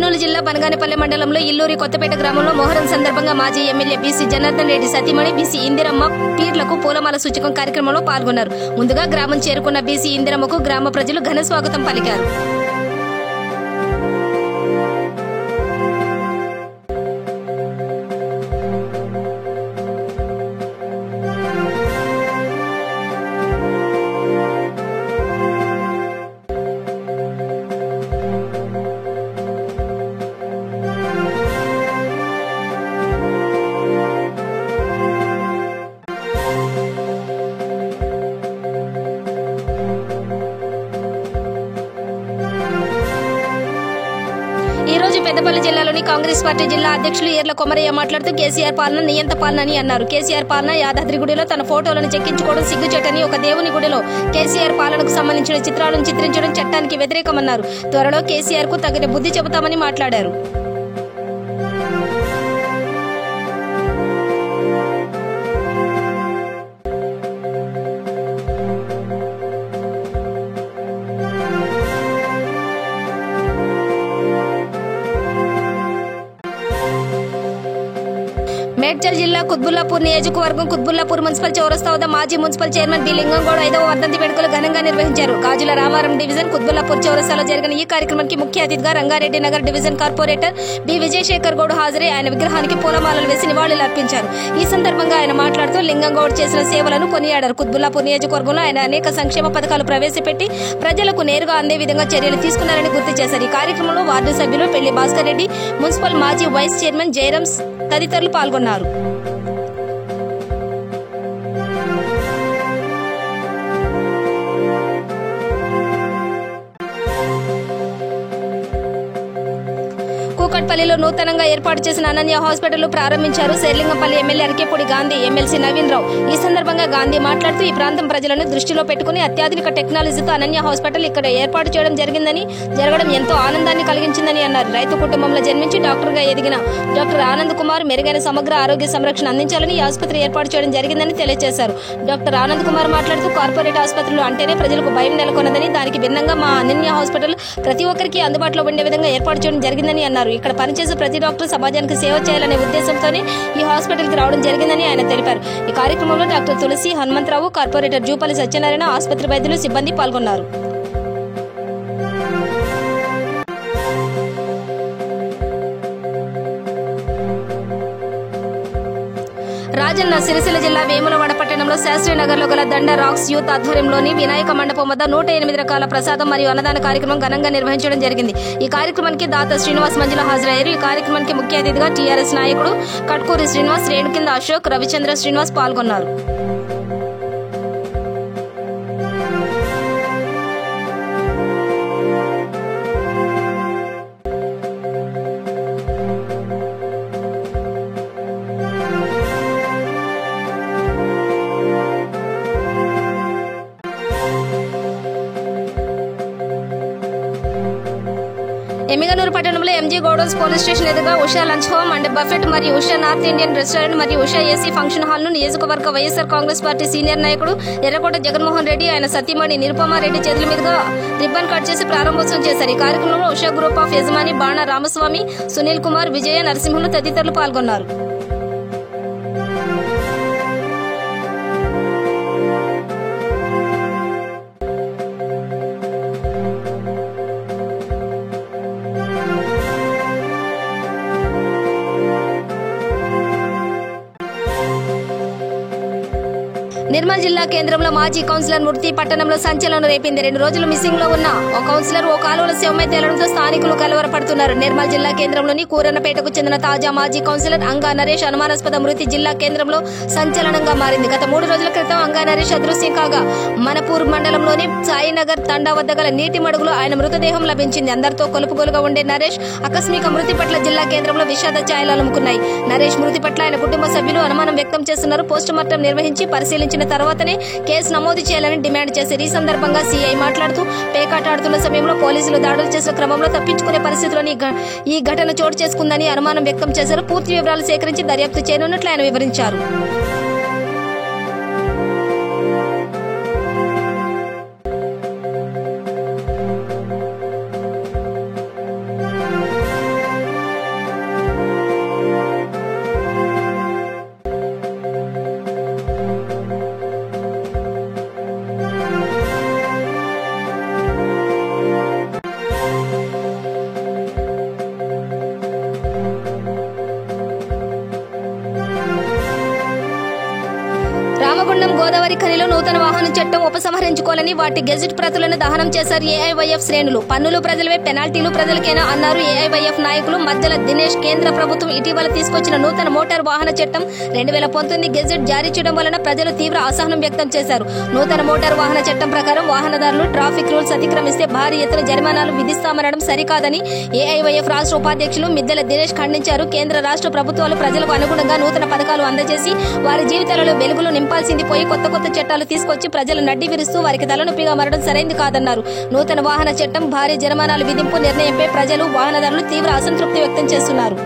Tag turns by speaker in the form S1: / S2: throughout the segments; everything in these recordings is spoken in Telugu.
S1: కర్నూలు జిల్లా బనగానపల్లి మండలంలో ఇల్లూరి కొత్తపేట గ్రామంలో మొహరం సందర్భంగా మాజీ ఎమ్మెల్యే బీసీ జనార్దన్ రెడ్డి సతీమణి బీసీ ఇందిరమ్మ పీర్లకు పూలమాల సూచకం కార్యక్రమంలో పాల్గొన్నారు. ముందుగా గ్రామం చేరుకున్న బీసీ ఇందిరమ్మకు గ్రామ ప్రజలు ఘన స్వాగతం పలికారు. ఈ రోజు పెద్దపల్లి జిల్లాలోని కాంగ్రెస్ పార్టీ జిల్లా అధ్యక్షులు ఏర్ల కొమరయ్య మాట్లాడుతూ కేసీఆర్ పాలన నియంత పాలన అని అన్నారు. కేసీఆర్ పాలన యాదాద్రి గుడిలో తన ఫోటోలను చెక్కించుకోవడం సిగ్గుచేటని, ఒక దేవుని గుడిలో కేసీఆర్ పాలనకు సంబంధించిన చిత్రాలను చిత్రించడం చట్టానికి వ్యతిరేకమన్నారు. త్వరలో కేసీఆర్ కు తగిన బుద్ధి చెబుతామని మాట్లాడారు. మేడ్చల్ జిల్లా కుత్బుల్లాపూర్ నియోజకవర్గం కుత్బుల్లాపూర్ మున్సిపల్ చౌరస్తా వద్ద మాజీ మున్సిపల్ చైర్మన్ బి లింగంగౌడ్ 5వ వర్ధంతి వేడుకలు ఘనంగా నిర్వహించారు. గాజుల రామారం డివిజన్ కుత్బుల్లాపూర్ చౌరస్తాలో జరిగిన ఈ కార్యక్రమానికి ముఖ్య అతిథిగా Rangareddy Nagar division corporator B Vijayashekar Goud హాజరై ఆయన విగ్రహానికి పూలమాలలు వేసి నివాళులు అర్పించారు. ఈ సందర్భంగా ఆయన మాట్లాడుతూ లింగంగౌడ్ చేసిన సేవలను కొనియాడారు. కుత్బుల్లాపూర్ నియోజకవర్గంలో ఆయన అనేక సంక్షేమ పథకాలు ప్రవేశపెట్టి ప్రజలకు నేరుగా అందే విధంగా చర్యలు తీసుకున్నారని గుర్తు చేశారు. ఈ కార్యక్రమంలో వార్డు సభ్యులు పెళ్లి భాస్కర్ రెడ్డి, మున్సిపల్ మాజీ వైస్ చైర్మన్ జయరాం తదితరులు పాల్గొన్నారు. కూకట్పల్లిలో నూతనంగా ఏర్పాటు చేసిన అనన్య హాస్పిటల్ ప్రారంభించారు శేర్లింగంపల్లి ఎమ్మెల్యే అరకేపూడి గాంధీ, ఎమ్మెల్సీ నవీన్ రావు. ఈ సందర్భంగా గాంధీ మాట్లాడుతూ ఈ ప్రాంతం ప్రజలను దృష్టిలో పెట్టుకుని అత్యాధునిక టెక్నాలజీతో అనన్య హాస్పిటల్ ఇక్కడ ఏర్పాటు జరగడం ఎంతో ఆనందాన్ని కలిగించిందని అన్నారు. రైతు కుటుంబంలో జన్మించి డాక్టర్గా ఎదిగిన డాక్టర్ ఆనంద్ కుమార్ మెరుగైన సమగ్ర ఆరోగ్య సంరక్షణ అందించాలని ఈ ఆసుపత్రి ఏర్పాటు చేయడం జరిగిందని తెలియజేశారు. డాక్టర్ ఆనంద్ కుమార్ మాట్లాడుతూ కార్పొరేట్ ఆసుపత్రులు అంటేనే ప్రజలకు భయం నెలకొన్నదని, దానికి భిన్నంగా మా అనన్య హాస్పిటల్ ప్రతి ఒక్కరికి అందుబాటులో ఉండే విధంగా ఏర్పాటు చేయడం జరిగిందని అన్నారు. ఇక్కడ పనిచేసే ప్రతి డాక్టర్ సమాజానికి సేవ చేయాలనే ఉద్దేశంతోనే ఈ హాస్పిటల్ కి రావడం జరిగిందని ఆయన తెలిపారు. ఈ కార్యక్రమంలో డాక్టర్ తులసి, హనుమంతరావు, కార్పొరేటర్ జూపల్లి సత్యనారాయణ, ఆసుపత్రి వైద్యులు, సిబ్బంది పాల్గొన్నారు. రాజన్న సిరిసిల్ల జిల్లా వేములవాడ పట్టణంలో శాస్త్రీనగర్ లో గల దండ రాక్స్ యూత్ ఆధ్వర్యంలోని వినాయక మండపం వద్ద 108 రకాల ప్రసాదం మరియు అన్నదాన కార్యక్రమం ఘనంగా నిర్వహించడం జరిగింది. ఈ కార్యక్రమానికి దాత శ్రీనివాస్ మంజుల హాజరయ్యారు. ఈ కార్యక్రమానికి ముఖ్య అతిథిగా టీఆర్ఎస్ నాయకుడు కట్కూరి శ్రీనివాస్, రేణుకింద అశోక్, రవిచంద్ర శ్రీనివాస్ పాల్గొన్నారు. ఎమ్మిగనూరు పట్టణంలో ఎంజీ గోడౌన్స్ పోలీస్ స్టేషన్ ఎదురుగా Usha lunch home and buffet మరియు ఉషా నార్త్ ఇండియన్ రెస్టారెంట్ మరియు ఉషా ఏసీ ఫంక్షన్ హాల్ ను నియోజకవర్గ వైఎస్ఆర్ కాంగ్రెస్ పార్టీ సీనియర్ నాయకుడు ఎర్రకోట జగన్మోహన్ రెడ్డి, ఆయన సతీమణి నిరుపమారెడ్డి చేతుల మీదుగా రిబ్బన్ కట్ చేసి ప్రారంభోత్సవం చేశారు. ఈ కార్యక్రమంలో ఉషా గ్రూప్ ఆఫ్ యజమాని బాణ రామస్వామి, సునీల్ కుమార్, విజయ, నరసింహులు తదితరులు పాల్గొన్నారు. నిర్మల్ జిల్లా కేంద్రంలో మాజీ కౌన్సిలర్ మృతి పట్టణంలో సంచలనం రేపింది. 2 రోజులు మిస్సింగ్ లో ఉన్న ఒక కౌన్సిలర్ ఓ కాలువల శవమై తేలడంతో స్థానికులు కలవరపడుతున్నారు. నిర్మల్ జిల్లా కేంద్రంలోని కూరన్నపేటకు చెందిన తాజా మాజీ కౌన్సిలర్ అంగా నరేష్ అనుమానాస్పద మృతి జిల్లా కేంద్రంలో సంచలనంగా మారింది. గత 3 రోజుల క్రితం అంగా నరేష్ అదృశ్యం కాగా మనపూర్ మండలంలోని సాయినగర్ తండా వద్ద గల నీటి మడుగులో ఆయన మృతదేహం లభించింది. అందరితో కొలుపుగోలుగా ఉండే నరేష్ ఆకస్మిక మృతి పట్ల జిల్లా కేంద్రంలో విషాద ఛాయలు అలుముకున్నాయి. నరేష్ మృతి పట్ల ఆయన కుటుంబ సభ్యులు అనుమానం వ్యక్తం చేస్తున్నారు. పోస్టుమార్టం నిర్వహించి పరిశీలించిన తర్వాతనే కేసు నమోదు చేయాలని డిమాండ్ చేశారు. ఈ సందర్భంగా సీఐ మాట్లాడుతూ పేకాట ఆడుతున్న సమయంలో పోలీసులు దాడులు చేసిన క్రమంలో తప్పించుకునే పరిస్థితిలోని ఈ ఘటన చోటు చేసుకుందని అనుమానం వ్యక్తం చేశారు. పూర్తి వివరాలు సేకరించి దర్యాప్తు చేయనున్నట్లు ఆయన వివరించారు. జనవరిలో నూతన వాహన చట్టం ఉపసంహరించుకోవాలని వాటి గెజిట్ ప్రతులను దహనం చేశారు ఏఐవైఎఫ్ శ్రేణులు. పన్నులు ప్రజలవే, పెనాల్టీలు ప్రజలకేనా అన్నారు ఏఐవైఎఫ్ నాయకులు మద్దెల దినేష్. కేంద్ర ప్రభుత్వం ఇటీవల తీసుకొచ్చిన నూతన మోటార్ వాహన చట్టం 2019 గెజిట్ జారీ చేయడం వలన ప్రజలు తీవ్ర అసహనం వ్యక్తం చేశారు. నూతన మోటార్ వాహన చట్టం ప్రకారం వాహనదారులు ట్రాఫిక్ రూల్స్ అతిక్రమిస్తే భారీ ఎత్తున జరిమానాలు విధిస్తామనడం సరికాదని ఏఐవైఎఫ్ రాష్ట్ర ఉపాధ్యక్షులు మిద్దెల దినేష్ ఖండించారు. కేంద్ర రాష్ట్ర ప్రభుత్వాలు ప్రజలకు అనుగుణంగా నూతన పథకాలు అందజేసి వారి జీవితాలలో వెలుగులు నింపాల్సింది పోయి కొత్త చట్టాలు తీసుకొచ్చి ప్రజలు నడ్డి విరుస్తూ వారికి తలనొప్పిగా మారడం సరైంది కాదన్నారు. నూతన వాహన చట్టం, భారీ జరిమానాల విధింపు నిర్ణయంపై ప్రజలు, వాహనదారులు తీవ్ర అసంతృప్తి వ్యక్తం చేస్తున్నారు.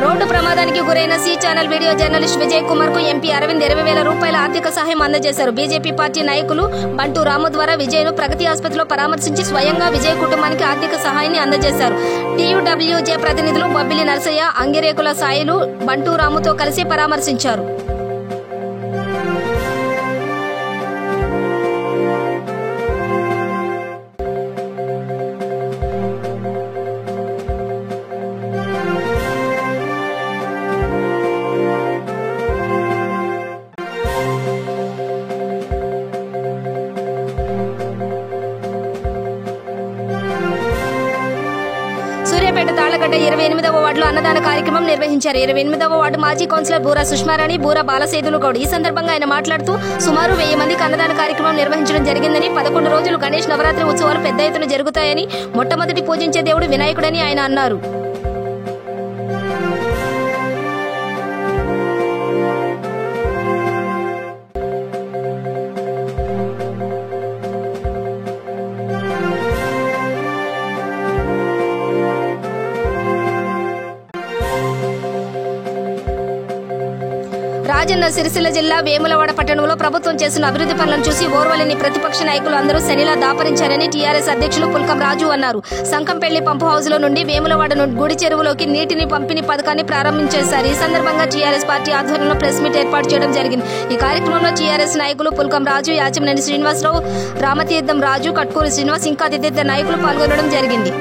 S1: రోడ్డు ప్రమాదానికి గురైన C channel video journalist Vijay Kumar కు ఎంపీ అరవింద్ 20,000 రూపాయల ఆర్థిక సహాయం అందజేశారు. బీజేపీ పార్టీ నాయకులు బంటు రాము ద్వారా విజయ్ ను ప్రగతి ఆసుపత్రిలో పరామర్శించి స్వయంగా విజయ్ కుటుంబానికి ఆర్థిక సహాయాన్ని అందజేశారు. టీయూడబ్ల్యూజే ప్రతినిధులు బొబ్బిలి నరసయ్య, అంగిరేకుల సాయిలు బంటు రాముతో కలిసి పరామర్శించారు. సూర్యాపేట తాళ్లగడ్డ 28వ వార్డులో అన్నదాన కార్యక్రమం నిర్వహించారు. 28వ వార్డు మాజీ కౌన్సిలర్ బూరా సుష్మారాణి, బూరా బాలసేదులు గౌడ్. ఈ సందర్భంగా ఆయన మాట్లాడుతూ సుమారు 1000 మందికి అన్నదాన కార్యక్రమం నిర్వహించడం జరిగిందని, 11 రోజులు గణేష్ నవరాత్రి ఉత్సవాలు పెద్ద ఎత్తున జరుగుతాయని, మొట్టమొదటి పూజించే దేవుడు వినాయకుడని ఆయన అన్నారు. రాజన్న సిరిసిల్ల జిల్లా వేములవాడ పట్టణంలో ప్రభుత్వం చేస్తున్న అభివృద్ధి పనులను చూసి ఓర్వలేని ప్రతిపక్ష నాయకులు అందరూ శనిలా దాపరించారని టీఆర్ఎస్ అధ్యక్షులు పుల్కం రాజు అన్నారు. సంకంపల్లి పంపు హౌస్ లో నుండి వేములవాడ గుడి చెరువులోకి నీటిని పంపిణీ పథకాన్ని ప్రారంభించేశారు. ఈ సందర్భంగా టీఆర్ఎస్ పార్టీ ఆధ్వర్యంలో ప్రెస్ మీట్ ఏర్పాటు చేయడం జరిగింది. ఈ కార్యక్రమంలో టీఆర్ఎస్ నాయకులు పుల్కం రాజు, యాచమనేని శ్రీనివాసరావు, రామతీర్థం రాజు, కట్కూరి శ్రీనివాస్ ఇంకా తదితర నాయకులు పాల్గొనడం జరిగింది.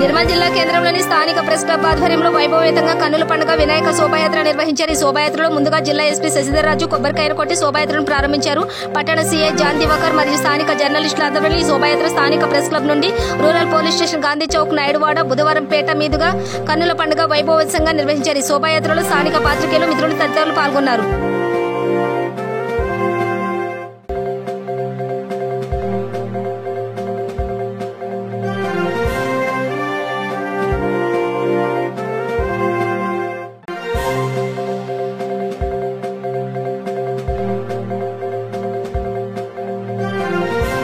S1: నిర్మల్ జిల్లా కేంద్రంలోని స్థానిక ప్రెస్ క్లబ్ ఆధ్వర్యంలో వైభవేతంగా కన్నుల పండుగ వినాయక శోభాయాత్ర నిర్వహించారు. ఈ శోభాయాత్రలో ముందుగా జిల్లా ఎస్పీ శశిధర్ రాజు కొబ్బరికాయలు కొట్టి శోభాయాత్రను ప్రారంభించారు. పట్టణ సీఐ జాన్ దివాకర్ మరియు స్థానిక జర్నలిస్టుల ఆధ్వర్యంలో ఈ శోభాయాత్ర స్థానిక ప్రెస్ క్లబ్ నుండి rural police station, Gandhi Chowk, Naiduwada, Budhavaram Peta మీదుగా కన్నుల పండుగ వైభవేతంగా నిర్వహించారు. ఈ శోభాయాత్రలో స్థానిక పాత్రికేయులు, మిత్రులు తదితరులు పాల్గొన్నారు.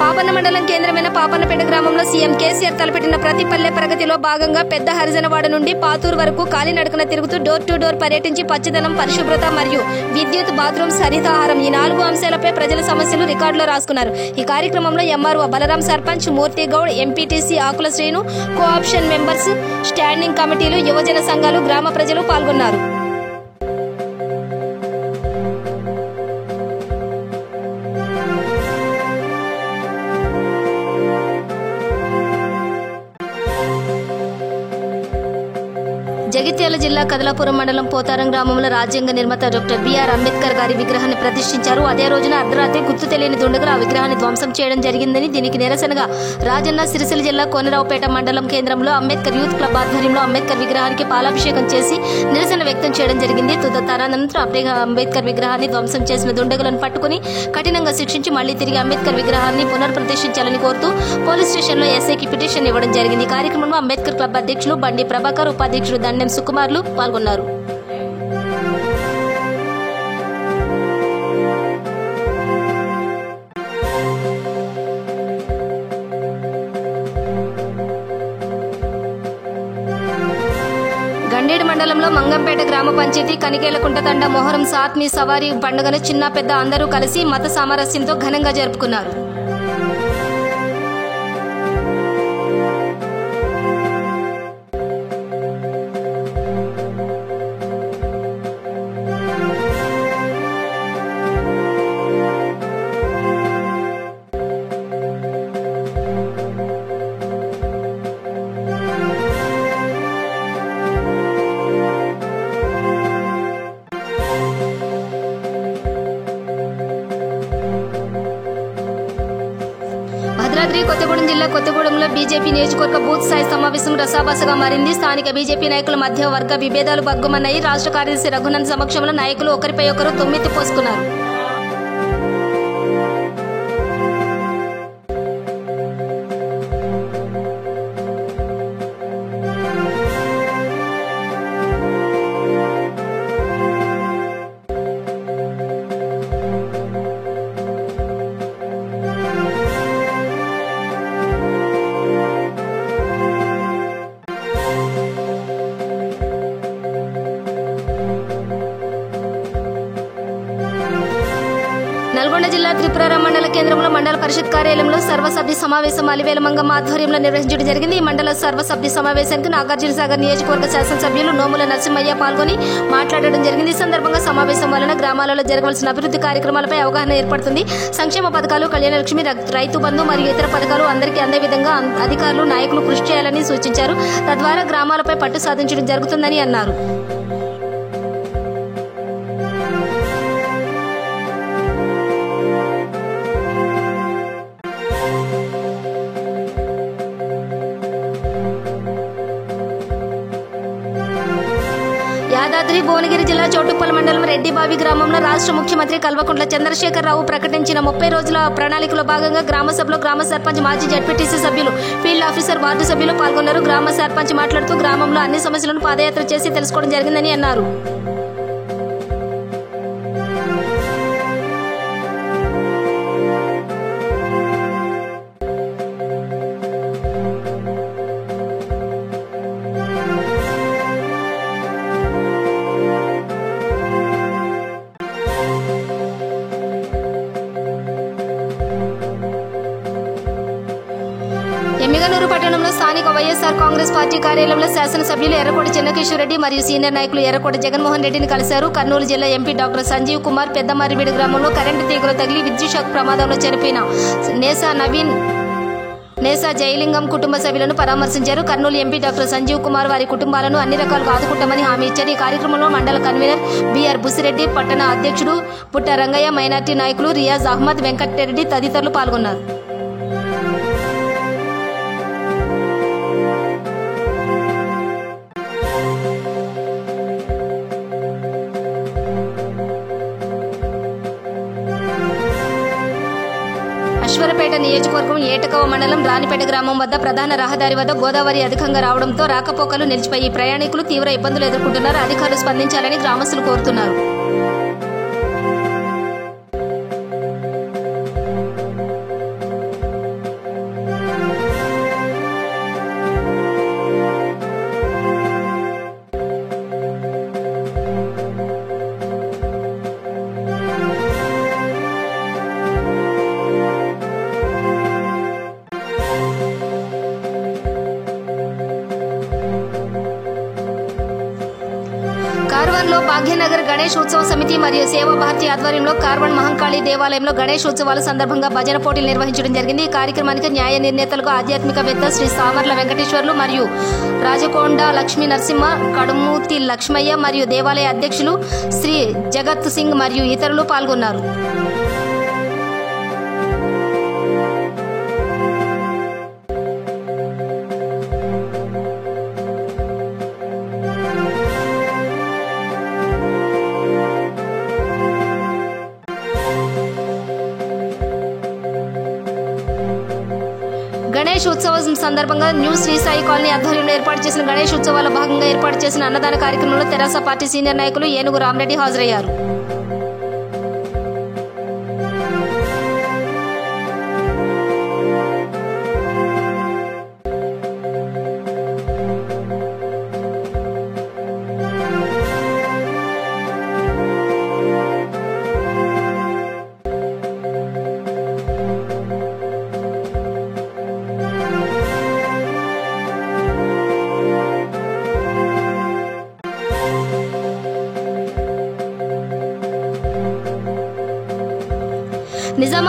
S1: పాపన్న మండలం కేంద్రమైన పాపన్నపేట గ్రామంలో సీఎం కేసీఆర్ తలపెట్టిన ప్రతి పల్లె ప్రగతిలో భాగంగా పెద్ద హరిజనవాడ నుండి పాతూరు వరకు కాలినడకన తిరుగుతూ డోర్ టు డోర్ పర్యటించి పచ్చదనం, పరిశుభ్రత మరియు విద్యుత్, బాత్రూమ్స్, హరితహారం ఈ 4 అంశాలపై ప్రజల సమస్యలు రికార్డులో రాసుకున్నారు. ఈ కార్యక్రమంలో ఎంఆర్ఓ బలరాం, సర్పంచ్ మూర్తి గౌడ్, ఎంపీటీసీ ఆకుల శ్రీను, కోఆప్షన్ మెంబర్స్, స్టాండింగ్ కమిటీలు, యువజన సంఘాలు, గ్రామ ప్రజలు పాల్గొన్నారు. జగిత్యాల జిల్లా కదలాపురం మండలం పోతారం గ్రామంలో రాజ్యాంగ నిర్మాత డాక్టర్ బిఆర్ అంబేద్కర్ గారి విగ్రహాన్ని ప్రతిష్ఠించారు. అదే రోజున అర్ధరాత్రి గుర్తు తెలియని దుండగులు ఆ విగ్రహాన్ని ధ్వంసం చేయడం జరిగిందని, దీనికి నిరసనగా రాజన్న సిరిసిల్ల జిల్లా కోనరావుపేట మండలం కేంద్రంలో అంబేద్కర్ యూత్ క్లబ్ ఆధ్వర్యంలో అంబేద్కర్ విగ్రహానికి పాలాభిషేకం చేసి నిరసన వ్యక్తం చేయడం జరిగింది. తదనంతరం అంబేద్కర్ విగ్రహాన్ని ధ్వంసం చేసిన దుండగులను పట్టుకుని కఠినంగా శిక్షించి మళ్లీ తిరిగి అంబేద్కర్ విగ్రహాన్ని పునర్ప్రతిష్ఠించాలని కోరుతూ పోలీస్ స్టేషన్లో ఎస్ఐకి పిటిషన్ ఇవ్వడం జరిగింది. ఈ కార్యక్రమంలో అంబేద్కర్ క్లబ్ అధ్యక్షులు బండి ప్రభాకర్, ఉపాధ్యక్షుడు దండెం సుకుమార్లు పాల్గొన్నారు. లండేడు మండలంలో మంగంపేట గ్రామ పంచాయతీ కనికేలకుంట తండ మొహరం సాత్మి సవారీ పండుగను చిన్న పెద్ద అందరూ కలిసి మత సామరస్యంతో ఘనంగా జరుపుకున్నారు. భద్రాద్రి కొత్తగూడెం జిల్లా కొత్తగూడెంలో బీజేపీ నియోజకవర్గ బూత్ స్థాయి సమావేశం రసాబసగా మారింది. స్థానిక బీజేపీ నాయకుల మధ్య వర్గ విభేదాలు భగ్గుమన్నాయి. రాష్ట్ర కార్యదర్శి రఘునందన్ సమక్షంలో నాయకులు ఒకరిపై ఒకరు తుమ్మెత్తి పోసుకున్నారు. నల్గొండ జిల్లా త్రిపురారం మండల కేంద్రంలో మండల పరిషత్ కార్యాలయంలో సర్వసభ్య సమావేశం అలివేల మంగమ్మ ఆధ్వర్యంలో నిర్వహించడం జరిగింది. ఈ మండల సర్వసభ్య సమావేశానికి నాగార్జునసాగర్ నియోజకవర్గ శాసనసభ్యులు నోముల నరసింహయ్య పాల్గొని మాట్లాడడం జరిగింది. ఈ సందర్భంగా సమావేశం వలన గ్రామాలలో జరగవలసిన అభివృద్ధి కార్యక్రమాలపై అవగాహన ఏర్పడుతుంది. సంక్షేమ పథకాలు, కళ్యాణ లక్ష్మి, రైతు బంధు మరియు ఇతర పథకాలు అందరికీ అందే విధంగా అధికారులు, నాయకులు కృషి చేయాలని సూచించారు. తద్వారా గ్రామాలపై పట్టు సాధించడం జరుగుతుందని అన్నారు. యాదాద్రి భువనగిరి జిల్లా చౌటుప్పల్ మండలం రెడ్డిబావి గ్రామంలో రాష్ట్ర ముఖ్యమంత్రి కల్వకుంట్ల చంద్రశేఖరరావు ప్రకటించిన 30 రోజుల ప్రణాళికలో భాగంగా గ్రామ సభలో గ్రామ సర్పంచ్, మాజీ జడ్పీటీసీ సభ్యులు, ఫీల్డ్ ఆఫీసర్, వార్డు సభ్యులు పాల్గొన్నారు. గ్రామ సర్పంచ్ మాట్లాడుతూ గ్రామంలో అన్ని సమస్యలను పాదయాత్ర చేసి తెలుసుకోవడం జరిగిందని అన్నారు. ఎమ్మిగనూరు పట్టణంలో స్థానిక వైఎస్ఆర్ కాంగ్రెస్ పార్టీ కార్యాలయంలో శాసనసభ్యులు ఎర్రకోటి చెన్నకేశ్వర రెడ్డి మరియు సీనియర్ నాయకులు ఎర్రకోటి జగన్మోహన్ రెడ్డిని కలిశారు. కర్నూలు జిల్లా ఎంపీ డాక్టర్ సంజీవ్ కుమార్ పెద్దమారివీడు గ్రామంలో కరెంటు తీగలు తగిలి విద్యుత్ షాక్ ప్రమాదంలో చనిపోయిన నేసా నవీన్, నేసా జయలింగం కుటుంబ సభ్యులను పరామర్శించారు. కర్నూలు ఎంపీ డాక్టర్ సంజీవ్ కుమార్ వారి కుటుంబాలను అన్ని రకాలుగా ఆదుకుంటామని హామీ ఇచ్చారు. ఈ కార్యక్రమంలో మండల కన్వీనర్ బిఆర్ బుసిరెడ్డి, పట్టణ అధ్యక్షుడు పుట్ట రంగయ్య, మైనార్టీ నాయకులు రియాజ్ అహ్మద్, వెంకటరెడ్డి తదితరులు పాల్గొన్నారు. అశ్వరపేట నియోజకవర్గం ఏటకవ మండలం రాణిపేట గ్రామం వద్ద ప్రధాన రహదారి వద్ద గోదావరి అధికంగా రావడంతో రాకపోకలు నిలిచిపోయి ప్రయాణికులు తీవ్ర ఇబ్బందులు ఎదుర్కొంటున్నారు. అధికారులు స్పందించాలని గ్రామస్తులు కోరుతున్నారు. కార్వాన్లో భాగ్యనగర్ గణేష్ ఉత్సవ సమితి మరియు సేవా భారతి ఆధ్వర్యంలో కార్వాన్ మహంకాళి దేవాలయంలో గణేష్ ఉత్సవాల సందర్భంగా భజన పోటీలు నిర్వహించడం జరిగింది. ఈ కార్యక్రమానికి న్యాయ నిర్ణేతలకు ఆధ్యాత్మికవేత్త శ్రీ సామర్ల వెంకటేశ్వర్లు మరియు రాజకొండ లక్ష్మీ నరసింహ, కడుమూతి లక్ష్మయ్య మరియు దేవాలయ అధ్యక్షులు శ్రీ జగత్ సింగ్ మరియు ఇతరులు పాల్గొన్నారు. గణేష్ ఉత్సవం సందర్భంగా న్యూ శ్రీసాయి కాలనీ ఆధ్వర్యంలో ఏర్పాటు చేసిన గణేష్ ఉత్సవాల భాగంగా ఏర్పాటు చేసిన అన్నదాన కార్యక్రమంలో తెరాస పార్టీ సీనియర్ నాయకులు ఏనుగు రామరెడ్డి హాజరయ్యారు.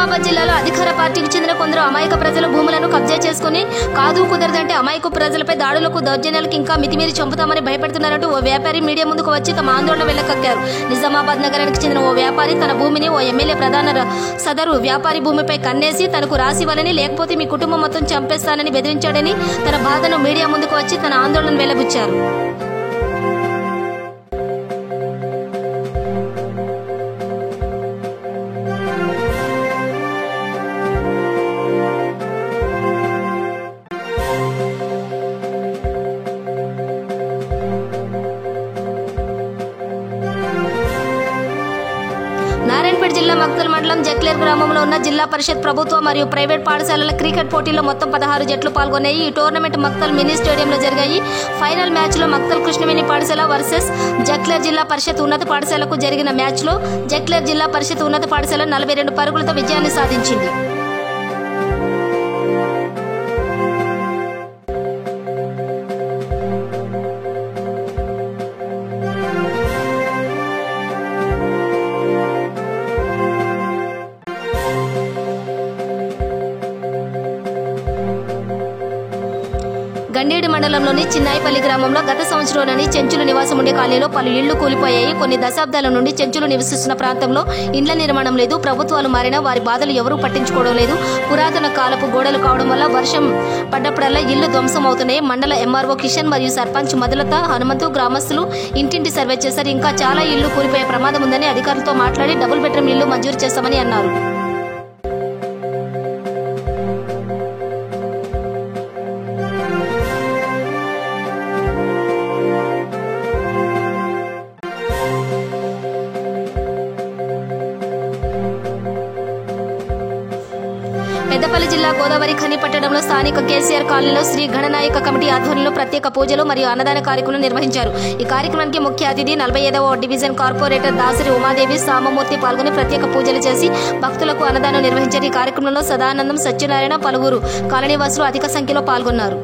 S1: నిజామాబాద్ జిల్లాలో అధికార పార్టీకి చెందిన కొందరు అమాయక ప్రజల భూములను కబ్జా చేసుకుని కాదు కుదరదంటే అమాయక ప్రజలపై దాడులకు దౌర్జన్యాలకు ఇంకా మితిమీరి చంపుతామని భయపెడుతున్నారంటూ ఓ వ్యాపారి మీడియా ముందుకు వచ్చి తమ ఆందోళన వెళ్లకక్కారు. నిజామాబాద్ నగరానికి చెందిన ఓ వ్యాపారి తన భూమిని ఓ ఎమ్మెల్యే ప్రధాన సదరు వ్యాపారి భూమిపై కన్నేసి తనకు రాసివ్వాలని లేకపోతే మీ కుటుంబం మొత్తం చంపేస్తానని బెదిరించాడని తన బాధను మీడియా ముందుకు వచ్చి తన ఆందోళన వెళ్లబుచ్చారు. నారాయణపేట జిల్లా మక్తల్ మండలం జక్లేర్ గ్రామంలో ఉన్న జిల్లా పరిషత్ ప్రభుత్వ మరియు ప్రైవేట్ పాఠశాలల క్రికెట్ పోటీల్లో మొత్తం 16 జట్లు పాల్గొన్నాయి. ఈ టోర్నమెంట్ మక్తల్ మినీ స్టేడియంలో జరిగాయి. ఫైనల్ మ్యాచ్ లో మక్తల్ కృష్ణవేణి పాఠశాల వర్సెస్ జక్లేర్ జిల్లా పరిషత్ ఉన్నత పాఠశాలకు జరిగిన మ్యాచ్ లో జక్లేర్ జిల్లా పరిషత్ ఉన్నత పాఠశాల 42 పరుగులతో విజయాన్ని సాధించింది. గండేడి మండలంలోని చిన్నాయిపల్లి గ్రామంలో గత సంవత్సరంలోని చెంచులు నివాసం ఉండే కాలనీలో పలు ఇళ్లు కూలిపోయాయి. కొన్ని దశాబ్దాల నుండి చెంచులు నివసిస్తున్న ప్రాంతంలో ఇండ్ల నిర్మాణం లేదు. ప్రభుత్వాలు మారినా వారి బాధలు ఎవరూ పట్టించుకోవడం లేదు. పురాతన కాలపు గోడలు కావడం వల్ల వర్షం పడ్డప్పుడల్లా ఇళ్లు ధ్వంసం అవుతున్నాయి. మండల ఎంఆర్ఓ కిషన్ మరియు సర్పంచ్ మధులత హనుమంతు గ్రామస్తులు ఇంటింటి సర్వే చేశారు. ఇంకా చాలా ఇళ్లు కూలిపోయే ప్రమాదం ఉందని అధికారులతో మాట్లాడి డబుల్ బెడ్రూమ్ ఇళ్లు మంజూరు చేస్తామని అన్నారు. పెద్దపల్లి జిల్లా గోదావరి ఖని పట్టణంలో స్థానిక కేసీఆర్ కాలనీలో శ్రీ గణనాయక కమిటీ ఆధ్వర్యంలో ప్రత్యేక పూజలు మరియు అన్నదాన కార్యక్రమం నిర్వహించారు. ఈ కార్యక్రమానికి ముఖ్య అతిథి 45వ డివిజన్ కార్పొరేటర్ దాసరి ఉమాదేవి సామమూర్తి పాల్గొని ప్రత్యేక పూజలు చేసి భక్తులకు అన్నదానం నిర్వహించారు. ఈ కార్యక్రమంలో సదానందం, సత్యనారాయణ, పలువురు కాలనీవాసులు అధిక సంఖ్యలో పాల్గొన్నారు.